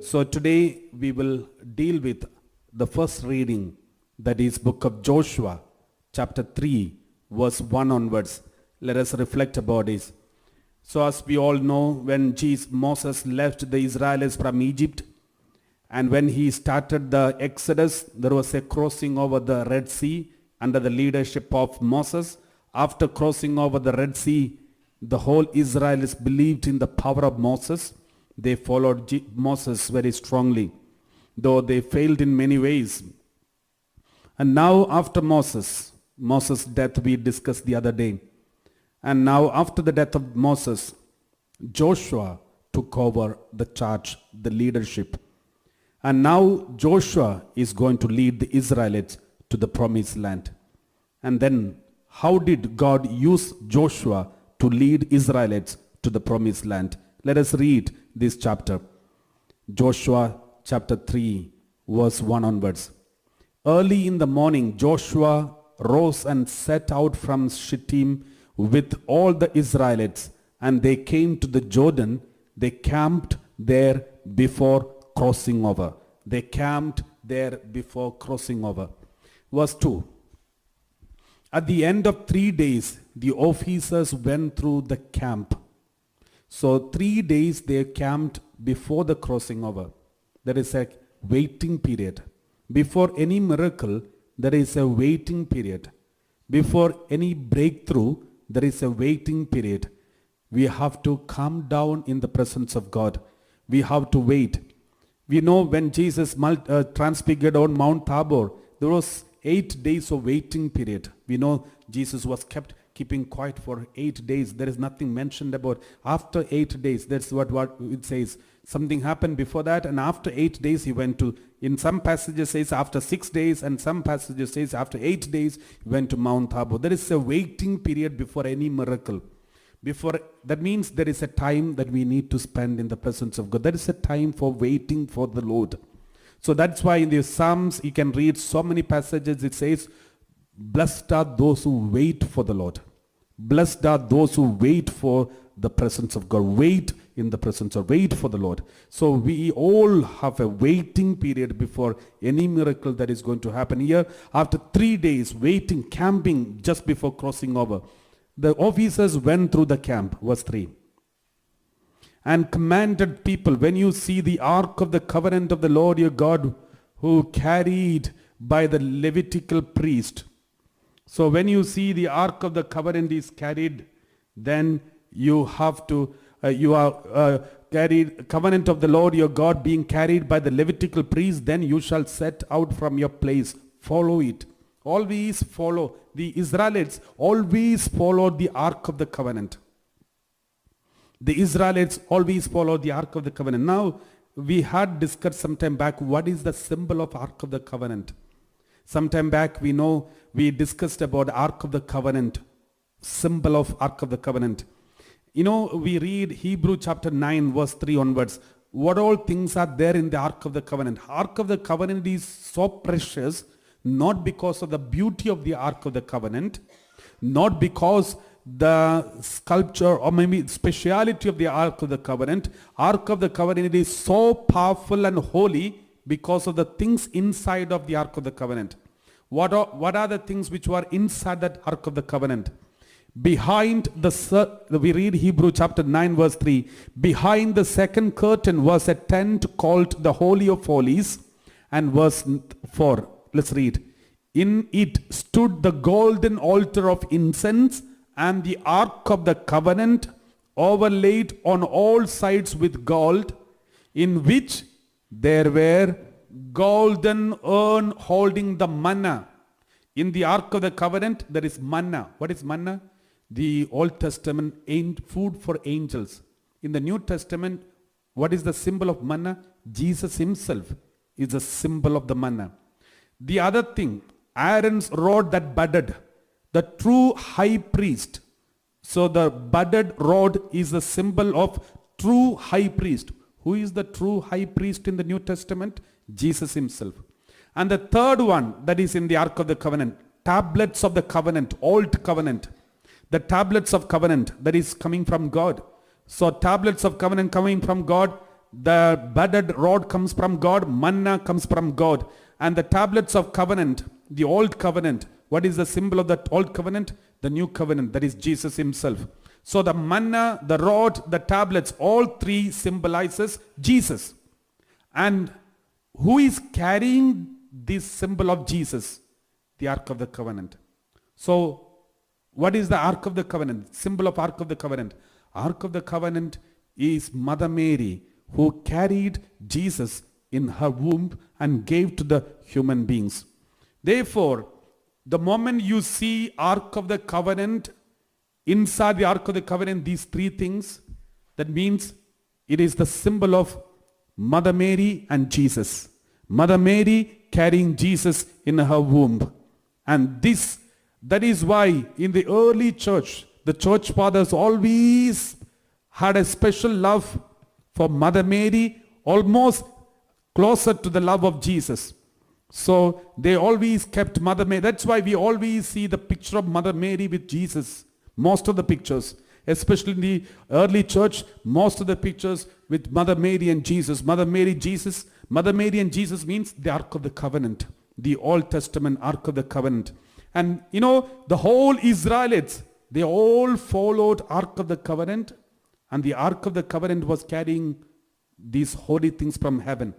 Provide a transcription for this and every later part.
So today we will deal with the first reading, that is book of Joshua, chapter 3, verse 1 onwards. Let us reflect about this. So as we all know, when Moses left the Israelites from Egypt, and when he started the Exodus, there was a crossing over the Red Sea under the leadership of Moses. After crossing over the Red Sea, the whole Israelites believed in the power of Moses. They followed Moses very strongly, though they failed in many ways. And now after Moses' death we discussed the other day. And now after the death of Moses, Joshua took over the charge, the leadership. And now Joshua is going to lead the Israelites to the promised land. And then how did God use Joshua to lead Israelites to the promised land? Let us read this chapter. Joshua chapter 3, verse 1 onwards. Early in the morning, Joshua rose and set out from Shittim with all the Israelites, and they came to the Jordan. They camped there before crossing over. They camped there before crossing over. Verse 2. At the end of 3 days, the officers went through the camp. So 3 days they camped before the crossing over. There is a waiting period. Before any miracle, there is a waiting period. Before any breakthrough, there is a waiting period. We have to calm down in the presence of God. We have to wait. We know when Jesus transfigured on Mount Tabor, there was 8 days of waiting period. We know Jesus was keeping quiet for 8 days. There is nothing mentioned about after 8 days. That's what it says. Something happened before that, and after 8 days he went to, in some passages says after 6 days, and some passages says after 8 days he went to Mount Tabor. There is a waiting period before any miracle. That means there is a time that we need to spend in the presence of God. There is a time for waiting for the Lord. So that's why in the Psalms you can read so many passages. It says, blessed are those who wait for the Lord. Blessed are those who wait for the presence of God. Wait in the presence of, wait for the Lord. So we all have a waiting period before any miracle that is going to happen here. After 3 days waiting, camping just before crossing over, the officers went through the camp, verse 3, and commanded people, when you see the ark of the covenant of the Lord your God, who carried by the Levitical priest. So when you see the ark of the covenant is carried, then you have to, you are carried, covenant of the Lord your God being carried by the Levitical priest, then you shall set out from your place. Follow it. Always follow. The Israelites always followed the Ark of the Covenant. The Israelites always followed the Ark of the Covenant. Now, we had discussed some time back what is the symbol of Ark of the Covenant. Some time back we discussed about Ark of the Covenant, symbol of Ark of the Covenant. You know, we read Hebrew chapter 9 verse 3 onwards. What all things are there in the Ark of the Covenant? Ark of the Covenant is so precious, not because of the beauty of the Ark of the Covenant, not because the sculpture or maybe speciality of the Ark of the Covenant. Ark of the Covenant is so powerful and holy because of the things inside of the Ark of the Covenant. What are the things which were inside that Ark of the Covenant? Behind we read Hebrew chapter 9 verse 3. Behind the second curtain was a tent called the Holy of Holies. And verse 4. Let's read. In it stood the golden altar of incense and the ark of the covenant, overlaid on all sides with gold, in which there were golden urn holding the manna. In the ark of the covenant there is manna. What is manna? The Old Testament food for angels. In the New Testament, what is the symbol of manna? Jesus himself is a symbol of the manna. The other thing, Aaron's rod that budded, the true high priest. So the budded rod is a symbol of true high priest. Who is the true high priest in the New Testament? Jesus himself. And the third one that is in the Ark of the Covenant, tablets of the covenant, old covenant. The tablets of covenant that is coming from God. So tablets of covenant coming from God, the budded rod comes from God, manna comes from God. And the tablets of covenant, the old covenant, what is the symbol of that old covenant? The new covenant, that is Jesus himself. So the manna, the rod, the tablets, all three symbolizes Jesus. And who is carrying this symbol of Jesus? The Ark of the Covenant. So what is the Ark of the Covenant? Symbol of Ark of the Covenant. Ark of the Covenant is Mother Mary, who carried Jesus in her womb and gave to the human beings. Therefore, the moment you see Ark of the Covenant, inside the Ark of the Covenant, these three things, that means it is the symbol of Mother Mary and Jesus. Mother Mary carrying Jesus in her womb. And that is why in the early church, the church fathers always had a special love for Mother Mary, almost closer to the love of Jesus. So they always kept Mother Mary. That's why we always see the picture of Mother Mary with Jesus. Most of the pictures, especially in the early church, most of the pictures with Mother Mary and Jesus. Mother Mary, Jesus. Mother Mary and Jesus means the Ark of the Covenant. The Old Testament Ark of the Covenant. And you know, the whole Israelites, they all followed Ark of the Covenant. And the Ark of the Covenant was carrying these holy things from heaven.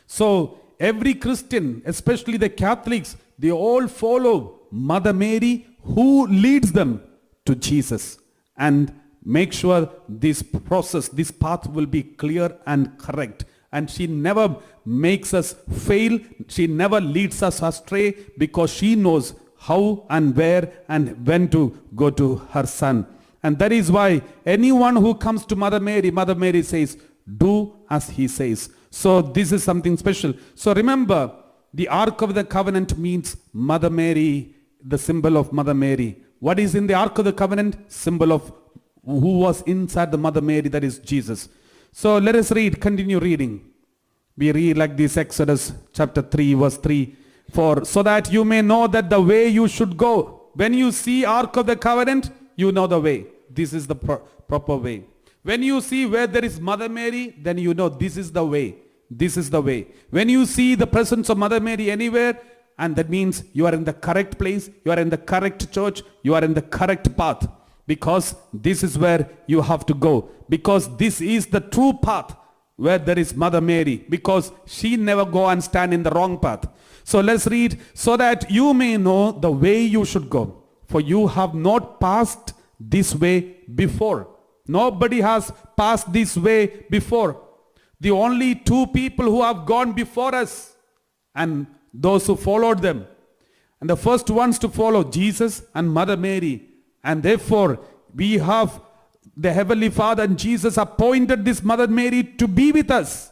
So every Christian, especially the Catholics, they all follow Mother Mary, who leads them to Jesus, and make sure this process, this path will be clear and correct. And she never makes us fail. She never leads us astray, because she knows how and where and when to go to her son. And that is why anyone who comes to Mother Mary says, do as he says. So this is something special. So remember, the Ark of the Covenant means Mother Mary, the symbol of Mother Mary. What is in the Ark of the Covenant? Symbol of who was inside the Mother Mary, that is Jesus. So let us continue reading. We read like this, Exodus chapter 3 verse 3. For so that you may know that the way you should go. When you see Ark of the Covenant, you know the way. This is the proper way. When you see where there is Mother Mary, then you know this is the way. This is the way. When you see the presence of Mother Mary anywhere, and that means you are in the correct place, you are in the correct church, you are in the correct path. Because this is where you have to go. Because this is the true path where there is Mother Mary. Because she never go and stand in the wrong path. So let's read. So that you may know the way you should go. For you have not passed this way before. Nobody has passed this way before. The only two people who have gone before us, and those who followed them. And the first ones to follow, Jesus and Mother Mary. And therefore, we have the Heavenly Father and Jesus appointed this Mother Mary to be with us.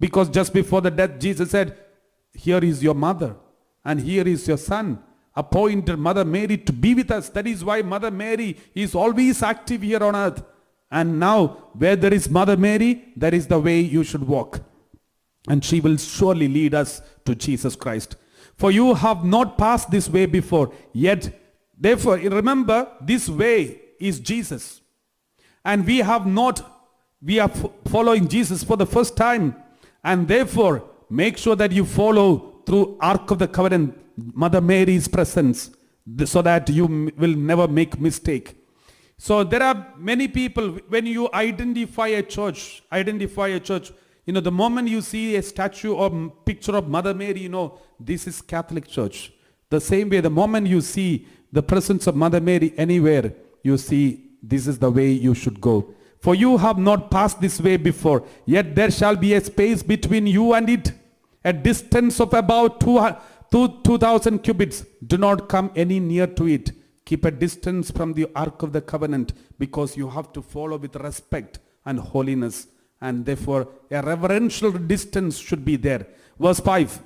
Because just before the death, Jesus said, here is your mother and here is your son. Appointed Mother Mary to be with us. That is why Mother Mary is always active here on earth. And now, where there is Mother Mary, there is the way you should walk. And she will surely lead us to Jesus Christ. For you have not passed this way before, yet, therefore, remember, this way is Jesus. And we are following Jesus for the first time. And therefore, make sure that you follow through Ark of the Covenant, Mother Mary's presence, so that you will never make mistake. So there are many people, when you identify a church, you know, the moment you see a statue or picture of Mother Mary, you know, this is Catholic Church. The same way, the moment you see the presence of Mother Mary anywhere, you see this is the way you should go. For you have not passed this way before, yet there shall be a space between you and it, a distance of about 2,000 cubits. Do not come any near to it. Keep a distance from the Ark of the Covenant, because you have to follow with respect and holiness. And therefore, a reverential distance should be there. Verse 5.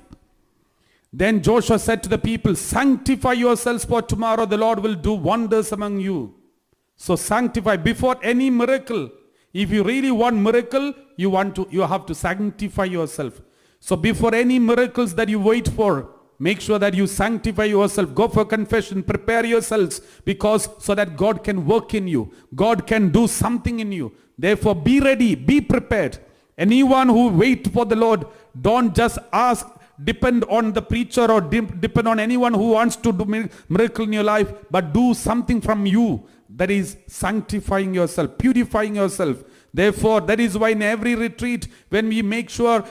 Then Joshua said to the people, sanctify yourselves, for tomorrow the Lord will do wonders among you. So sanctify before any miracle. If you really want miracle, you have to sanctify yourself. So before any miracles that you wait for, make sure that you sanctify yourself. Go for confession. Prepare yourselves, because so that God can work in you. God can do something in you. Therefore, be ready. Be prepared. Anyone who wait for the Lord, don't just ask, depend on the preacher or depend on anyone who wants to do miracle in your life, but do something from you, that is sanctifying yourself, purifying yourself. Therefore, that is why in every retreat, when we make sure,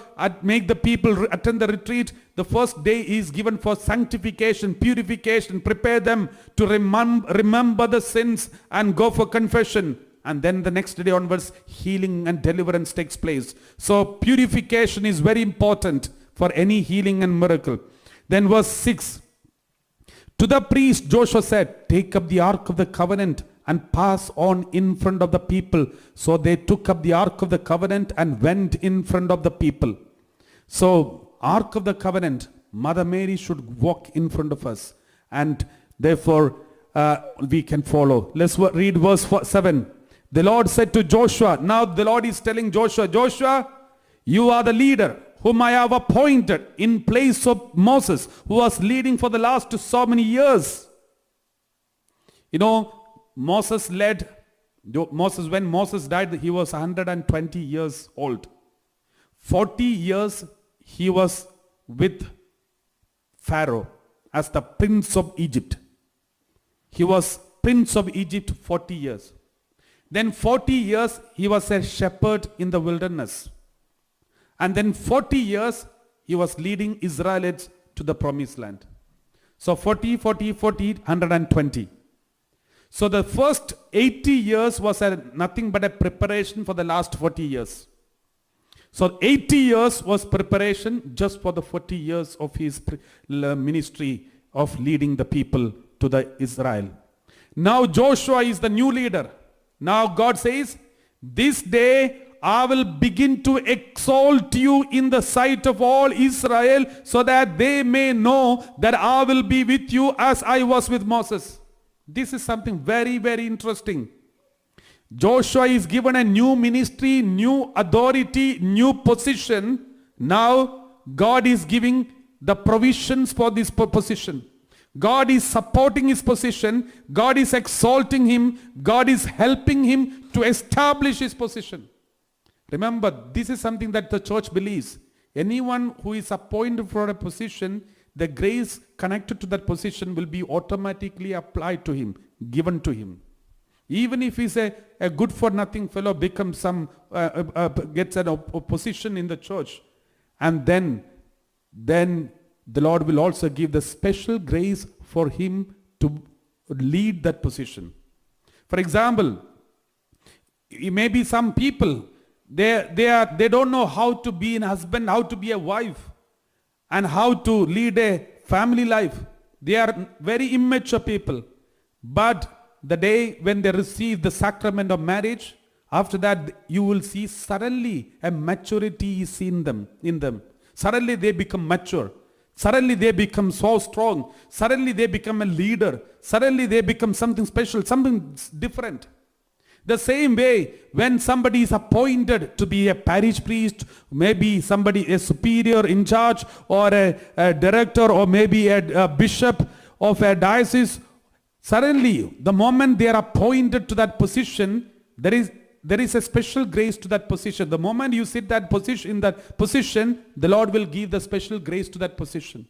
make the people attend the retreat, the first day is given for sanctification, purification, prepare them to remember the sins and go for confession. And then the next day onwards, healing and deliverance takes place. So purification is very important for any healing and miracle. Then verse 6. To the priest Joshua said, take up the ark of the covenant and pass on in front of the people. So they took up the ark of the covenant and went in front of the people. So ark of the covenant, Mother Mary should walk in front of us, and therefore we can follow. Let's read verse 7. The Lord said to Joshua, now the Lord is telling Joshua, Joshua, you are the leader whom I have appointed in place of Moses, who was leading for the last so many years. You know, Moses led, when Moses died, he was 120 years old. 40 years he was with Pharaoh as the prince of Egypt. He was prince of Egypt 40 years. Then 40 years he was a shepherd in the wilderness. And then 40 years he was leading Israelites to the promised land. So 40, 120. So the first 80 years was nothing but a preparation for the last 40 years. So 80 years was preparation just for the 40 years of his ministry of leading the people to the Israel. Now Joshua is the new leader. Now God says, this day I will begin to exalt you in the sight of all Israel, so that they may know that I will be with you as I was with Moses. This is something very, very interesting. Joshua is given a new ministry, new authority, new position. Now God is giving the provisions for this position. God is supporting his position. God is exalting him. God is helping him to establish his position. Remember, this is something that the church believes. Anyone who is appointed for a position, the grace connected to that position will be automatically applied to him, given to him. Even if he's a good for nothing fellow, becomes gets a position in the church, and then the Lord will also give the special grace for him to lead that position. For example, maybe some people, they don't know how to be a husband, how to be a wife, and how to lead a family life. They are very immature people. But the day when they receive the sacrament of marriage, after that you will see suddenly a maturity is in them. Suddenly they become mature. Suddenly they become so strong. Suddenly they become a leader. Suddenly they become something special, something different. The same way, when somebody is appointed to be a parish priest, maybe somebody a superior in charge, or a director, or maybe a bishop of a diocese, suddenly the moment they are appointed to that position, there is a special grace to that position. The moment you sit in that position, the Lord will give the special grace to that position.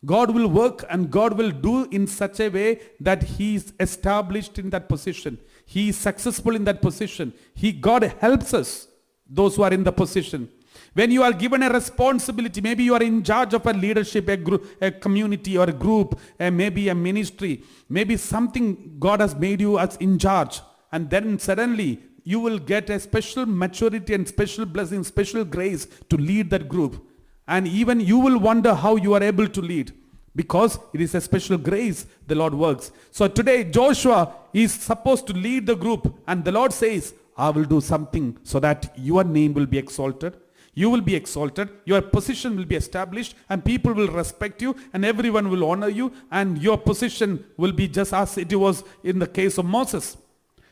God will work and God will do in such a way that he is established in that position. He is successful in that position. God helps us, those who are in the position. When you are given a responsibility, maybe you are in charge of a leadership, a group, a community or a group, maybe a ministry, maybe something God has made you as in charge, and then suddenly you will get a special maturity and special blessing, special grace to lead that group. And even you will wonder how you are able to lead, because it is a special grace the Lord works. So today Joshua is supposed to lead the group, and the Lord says, I will do something so that your name will be exalted. You will be exalted, your position will be established, and people will respect you, and everyone will honor you, and your position will be just as it was in the case of Moses.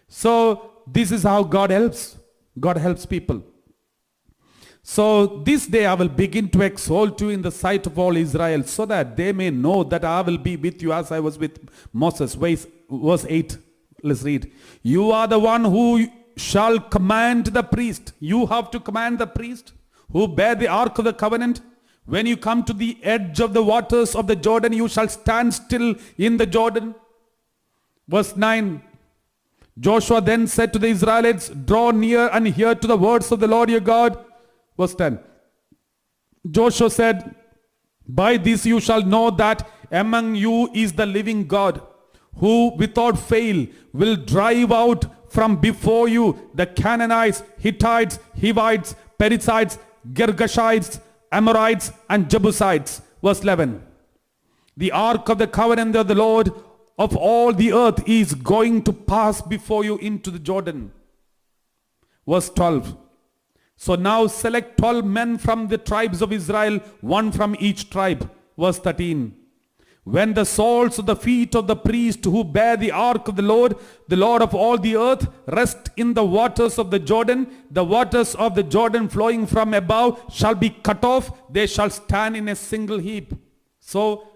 So this is how God helps. God helps people. So this day I will begin to exalt you in the sight of all Israel, so that they may know that I will be with you as I was with Moses. Verse 8, let's read. You are the one who shall command the priest. You have to command the priest who bear the ark of the covenant. When you come to the edge of the waters of the Jordan, you shall stand still in the Jordan. Verse 9. Joshua then said to the Israelites, draw near and hear to the words of the Lord your God. Verse 10. Joshua said, by this you shall know that among you is the living God, who without fail will drive out from before you the Canaanites, Hittites, Hivites, Perizzites, Girgashites, Amorites, and Jebusites. Verse 11. The ark of the covenant of the Lord of all the earth is going to pass before you into the Jordan. Verse 12. So now select 12 men from the tribes of Israel, one from each tribe. Verse 13. When the soles of the feet of the priest who bear the ark of the Lord of all the earth, rest in the waters of the Jordan, the waters of the Jordan flowing from above shall be cut off, they shall stand in a single heap. So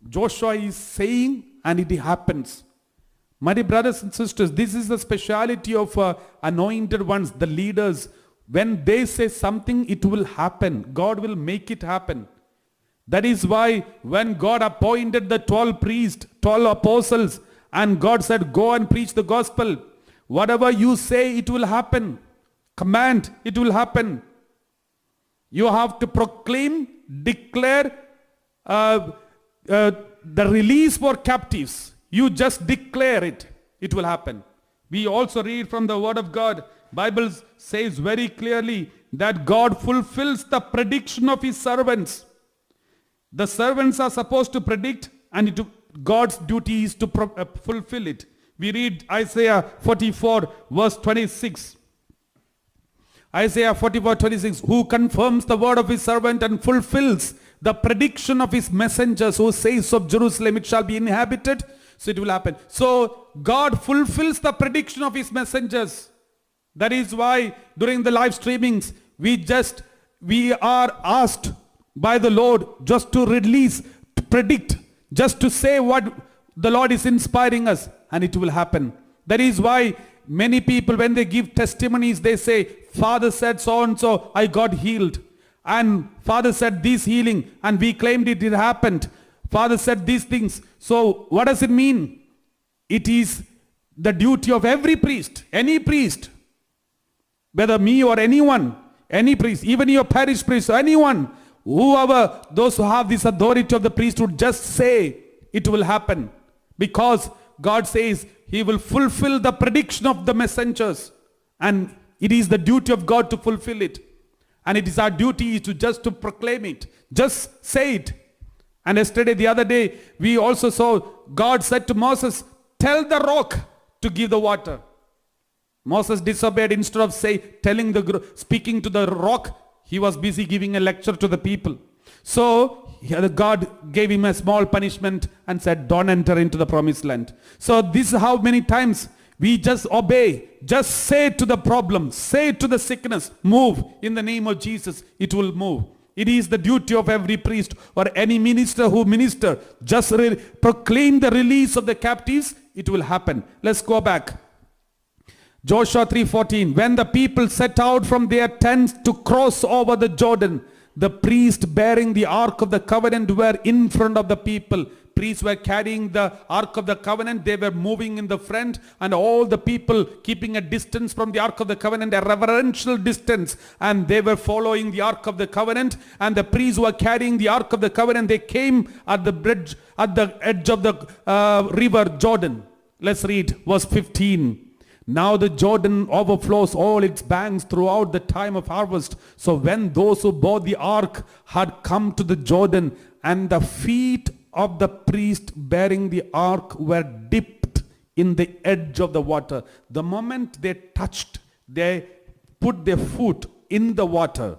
Joshua is saying, and it happens. My dear brothers and sisters, this is the speciality of anointed ones, the leaders. When they say something, it will happen. God will make it happen. That is why when God appointed the 12 priests, 12 apostles, and God said, go and preach the gospel. Whatever you say, it will happen. Command, it will happen. You have to proclaim, declare the release for captives. You just declare it. It will happen. We also read from the word of God. Bible says very clearly that God fulfills the prediction of his servants. The servants are supposed to predict, and God's duty is to fulfill it. We read Isaiah 44 verse 26. Isaiah 44:26, who confirms the word of his servant and fulfills the prediction of his messengers, who says of Jerusalem it shall be inhabited, so it will happen. So God fulfills the prediction of his messengers. That is why during the live streamings we are asked by the Lord just to release, to predict, just to say what the Lord is inspiring us, and it will happen. That is why many people, when they give testimonies, they say, Father said so and so, I got healed. And Father said this healing, and we claimed it happened. Father said these things. So what does it mean? It is the duty of every priest, any priest, whether me or anyone, any priest, even your parish priest, anyone, whoever, those who have this authority of the priesthood, just say it will happen. Because God says he will fulfill the prediction of the messengers. And it is the duty of God to fulfill it. And it is our duty to proclaim it. Just say it. And yesterday, the other day, we also saw God said to Moses, tell the rock to give the water. Moses disobeyed. Instead of speaking to the rock, he was busy giving a lecture to the people. So God gave him a small punishment and said, don't enter into the promised land. So this is how many times we just obey. Just say to the problem, say to the sickness, move in the name of Jesus. It will move. It is the duty of every priest or any minister who minister. Just proclaim the release of the captives. It will happen. Let's go back. Joshua 3:14, when the people set out from their tents to cross over the Jordan, the priest bearing the ark of the covenant were in front of the people. Priests were carrying the ark of the covenant. They were moving in the front, and all the people keeping a distance from the ark of the covenant, a reverential distance, and they were following the ark of the covenant. And the priests were carrying the ark of the covenant. They came at the bridge, at the edge of the river Jordan. Let's read verse 15. Now the Jordan overflows all its banks throughout the time of harvest. So when those who bore the ark had come to the Jordan, and the feet of the priest bearing the ark were dipped in the edge of the water. The moment they put their foot in the water.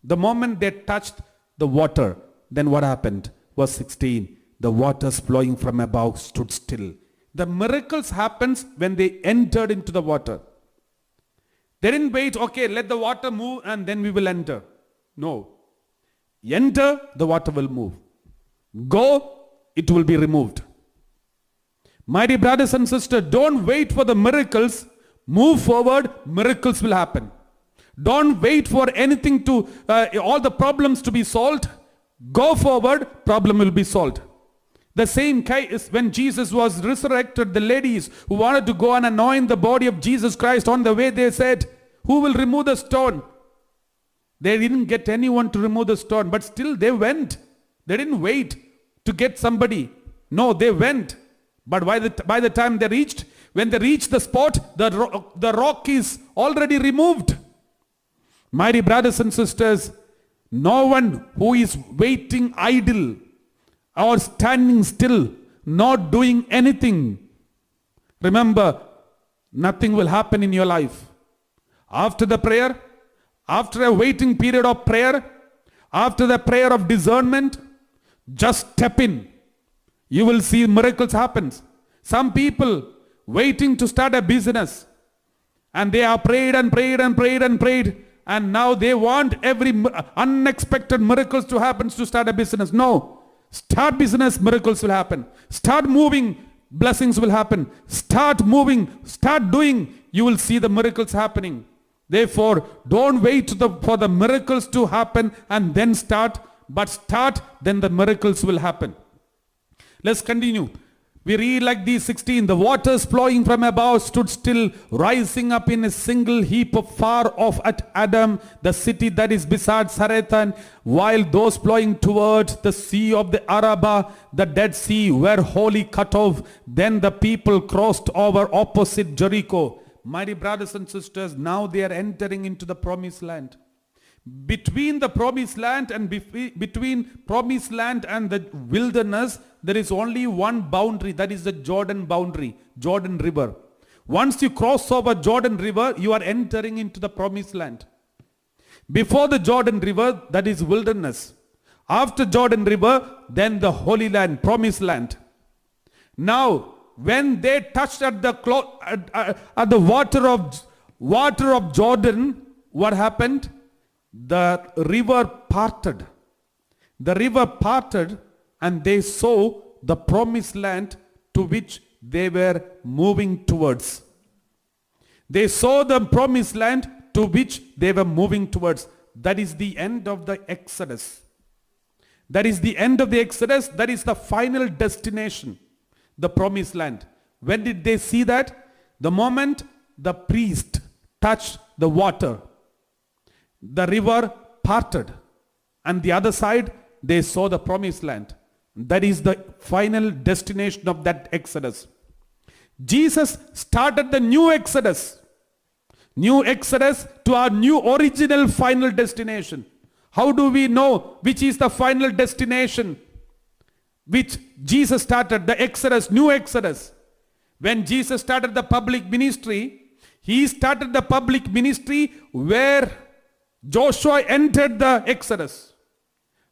The moment they touched the water, then what happened? Verse 16, the waters flowing from above stood still. The miracles happens when they entered into the water. They didn't wait, okay, let the water move and then we will enter. No. Enter, the water will move. Go, it will be removed. My dear brothers and sisters, don't wait for the miracles. Move forward, miracles will happen. Don't wait for anything to, all the problems to be solved. Go forward, problem will be solved. The same case when Jesus was resurrected, the ladies who wanted to go and anoint the body of Jesus Christ, on the way they said, who will remove the stone? They didn't get anyone to remove the stone, but still they went. They didn't wait to get somebody. No, they went. But by the time they reached, when they reached the spot, the rock is already removed. My dear brothers and sisters, no one who is waiting idle or standing still, not doing anything, remember, nothing will happen in your life. After the prayer, after a waiting period of prayer, after the prayer of discernment, just step in. You will see miracles happen. Some people waiting to start a business, and they have prayed and prayed and prayed and prayed, and now they want every unexpected miracles to happen to start a business. No. Start business, miracles will happen. Start moving, blessings will happen. Start moving, start doing, you will see the miracles happening. Therefore, don't wait for the miracles to happen and then start, but start, then the miracles will happen. Let's continue. We read like these 16, the waters flowing from above stood still, rising up in a single heap far off at Adam, the city that is beside Zarethan, while those flowing towards the sea of the Arabah, the Dead Sea, were wholly cut off. Then the people crossed over opposite Jericho. My dear brothers and sisters, now they are entering into the promised land. Between the promised land and between promised land and the wilderness, there is only one boundary, that is the Jordan boundary, Jordan River. Once you cross over Jordan River, you are entering into the promised land. Before the Jordan River, that is wilderness. After Jordan River, then the Holy Land, promised land. Now, when they touched at the water of Jordan, what happened? The river parted. The river parted, and they saw the promised land to which they were moving towards. They saw the promised land to which they were moving towards. That is the end of the Exodus. That is the end of the Exodus. That is the final destination, the promised land. When did they see that? The moment the priest touched the water, the river parted, and the other side they saw the promised land. That is the final destination of that Exodus. Jesus started the new Exodus to our new original final destination. How do we know which is the final destination which Jesus started? The Exodus, new Exodus. When Jesus started the public ministry, he started the public ministry where Joshua entered the Exodus.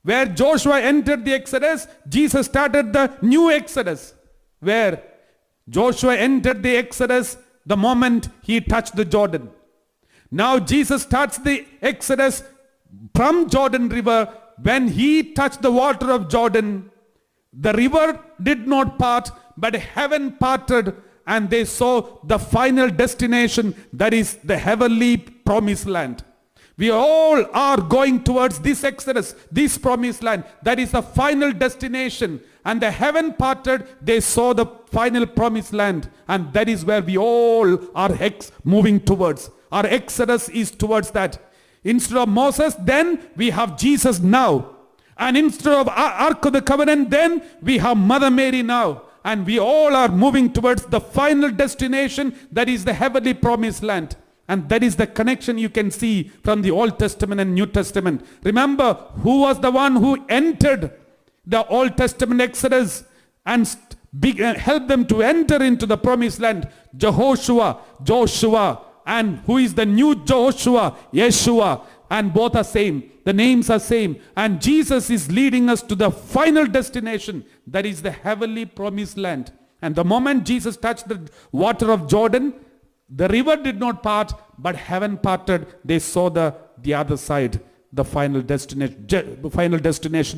Where Joshua entered the Exodus, Jesus started the new Exodus. Where Joshua entered the Exodus the moment he touched the Jordan. Now Jesus starts the Exodus from Jordan River. When he touched the water of Jordan, the river did not part, but heaven parted, and they saw the final destination, that is the heavenly promised land. We all are going towards this Exodus, this promised land. That is the final destination. And the heaven parted, they saw the final promised land. And that is where we all are moving towards. Our Exodus is towards that. Instead of Moses, then we have Jesus now. And instead of Ark of the Covenant, then we have Mother Mary now. And we all are moving towards the final destination, that is the heavenly promised land. And that is the connection you can see from the Old Testament and New Testament. Remember, who was the one who entered the Old Testament Exodus and helped them to enter into the promised land? Joshua. And who is the new Joshua? Yeshua. And both are same. The names are same. And Jesus is leading us to the final destination. That is the heavenly promised land. And the moment Jesus touched the water of Jordan, the river did not part, but heaven parted. They saw the other side, the final destination.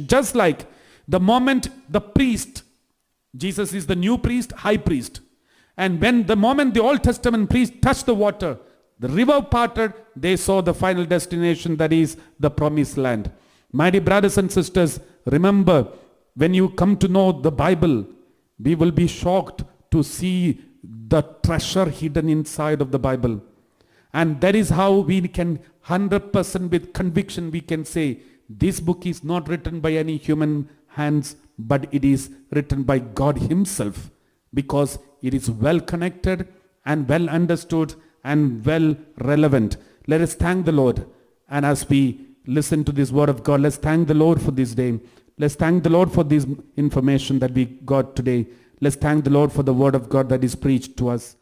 Just like the moment the priest, Jesus is the new priest, high priest. And when the moment the Old Testament priest touched the water, the river parted, they saw the final destination, that is the promised land. My dear brothers and sisters, remember, when you come to know the Bible, we will be shocked to see the treasure hidden inside of the Bible. And that is how we can 100% with conviction we can say, this book is not written by any human hands, but it is written by God himself, because it is well connected and well understood and well relevant. Let us thank the Lord. And as we listen to this word of God, let's thank the Lord for this day. Let's thank the Lord for this information that we got today. Let's thank the Lord for the word of God that is preached to us.